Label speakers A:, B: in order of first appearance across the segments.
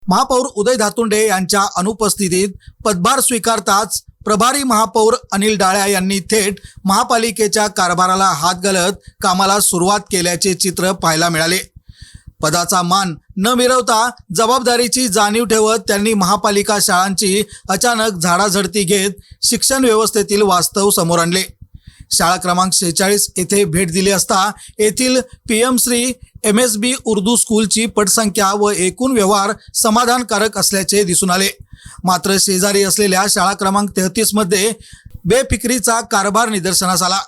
A: महापौर उदय धातुंडे यांच्या अनुपस्थितीत पदभार स्वीकारताच प्रभारी महापौर अनिल डाळ्या यांनी थेट महापालिकेच्या कारभाराला हात घालत कामाला सुरुवात केल्याचे चित्र पाहायला मिळाले। पदाचा मान न मिरवता जबाबदारीची जाणीव ठेवत त्यांनी महापालिका शाळांची अचानक झाडाझडती घेत शिक्षण व्यवस्थेतील वास्तव समोर आणले। शाळा क्रमांक 46 येथे भेट दिली असता येथील PM श्री MSB उर्दू स्कूलची पटसंख्या व एकूण व्यवहार समाधानकारक असल्याचे दिसून आले। मात्र शेजारी असलेल्या शाळा क्रमांक 33 मध्ये बेफिक्रीचा कारभार निदर्शनास आला।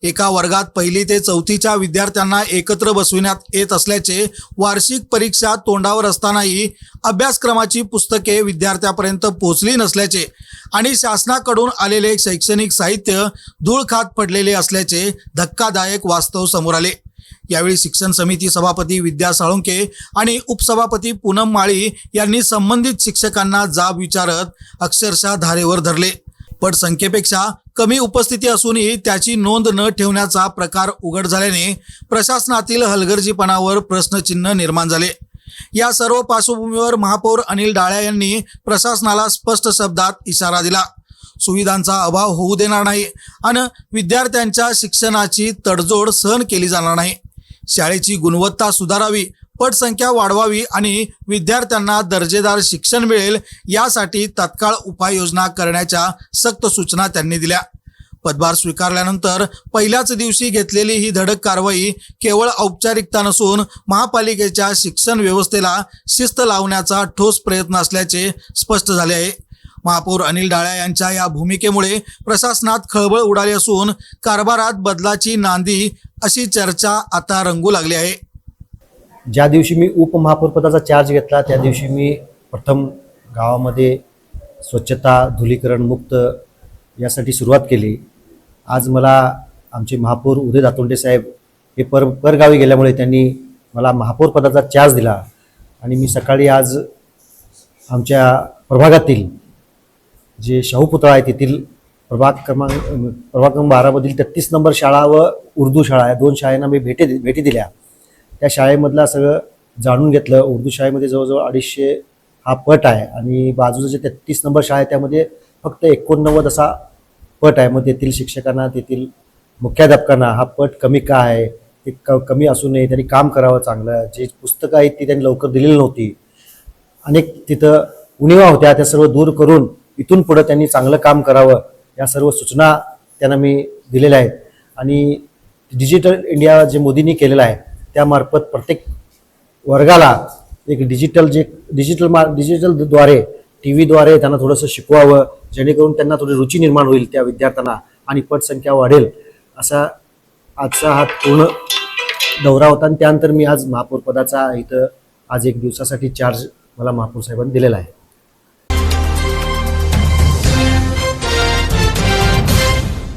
A: एका वर्गात पहिली ते चौथीच्या विद्यार्थ्यांना एकत्र बसविण्यात येत असल्याचे, वार्षिक परीक्षा तोंडावर असतानाही अभ्यासक्रमाची पुस्तके विद्यार्थ्यापर्यंत पोहोचली नसल्याचे आणि शासनाकडून आलेले शैक्षणिक साहित्य धूळ खात पडलेले असल्याचे धक्कादायक वास्तव समोर आले। यावेळी शिक्षण समिती सभापती विद्या साळुंके आणि उपसभापती पूनम माळी यांनी संबंधित शिक्षकांना जाब विचारत अक्षरशः धारेवर धरले। पटसंख्येपेक्षा कमी उपस्थिती असूनही त्याची नोंद न ठेवण्याचा प्रकार उघड झाल्याने प्रशासनातील हलगर्जीपणावर प्रश्नचिन्ह निर्माण झाले। या सर्व पार्श्वभूमीवर महापौर अनिल डाळ्या यांनी प्रशासनाला स्पष्ट शब्दात इशारा दिला। सुविधांचा अभाव होऊ देणार नाही आणि विद्यार्थ्यांच्या शिक्षणाची तडजोड सहन केली जाणार नाही। शाळेची गुणवत्ता सुधारावी, पटसंख्या वाढवावी आणि विद्यार्थ्यांना दर्जेदार शिक्षण मिळेल यासाठी तत्काळ उपाययोजना करण्याच्या सक्त सूचना त्यांनी दिल्या। पदभार स्वीकारल्यानंतर पहिल्याच दिवशी घेतलेली ही धडक कारवाई केवळ औपचारिकता नसून महापालिकेच्या शिक्षण व्यवस्थेला शिस्त लावण्याचा ठोस प्रयत्न असल्याचे स्पष्ट झाले आहे। महापौर अनिल डाळ्या यांच्या या भूमिकेमुळे प्रशासनात खळबळ उडाली असून कारभारात बदलाची नांदी अशी चर्चा आता रंगू लागली आहे।
B: ज्या दिवशी मी उपमहापौर पदाचा चार्ज घेतला त्या दिवशी मी प्रथम गावामध्ये स्वच्छता, धुलीकरण मुक्त यासाठी सुरुवात केली। आज मला आमचे महापौर उदय धातुंडे साहेब हे परगावी गेल्यामुळे त्यांनी मला महापौर पदाचा चार्ज दिला आणि मी सकाळी आज आमच्या प्रभागातील जे शाहू पुतळा आहे तेथील प्रभाग क्रमांक 12 मधील 33 नंबर शाळा व उर्दू शाळा या दोन शाळांना मी भेटी दिल्या। त्या शाळेमधलं सगळं जाणून घेतलं। उर्दू शाळेमध्ये जवळजवळ 250 हा पट आहे आणि बाजूचं जे 33 नंबर शाळा आहे त्यामध्ये फक्त 89 असा पट आहे। मग तेथील शिक्षकांना, तेथील मुख्याध्यापकांना हा पट कमी का आहे, ते कमी असू नये, त्यांनी काम करावं चांगलं। जे पुस्तकं आहेत ती त्यांनी लवकर दिलेली नव्हती, अनेक तिथं उणिवा होत्या, त्या सर्व दूर करून इथून पुढे त्यांनी चांगलं काम करावं या सर्व सूचना त्यांना मी दिलेल्या आहेत। आणि डिजिटल इंडिया जे मोदींनी केलेलं आहे त्यामार्फत प्रत्येक वर्गाला एक डिजिटलद्वारे TV द्वारे त्यांना थोडंसं शिकवावं, जेणेकरून त्यांना थोडी रुची निर्माण होईल त्या विद्यार्थ्यांना आणि पटसंख्या वाढेल। असा आजचा हा पूर्ण दौरा होता आणि त्यानंतर मी आज महापौर पदाचा इथं आज 1 दिवसासाठी चार्ज मला महापौर साहेबांनी दिलेला आहे।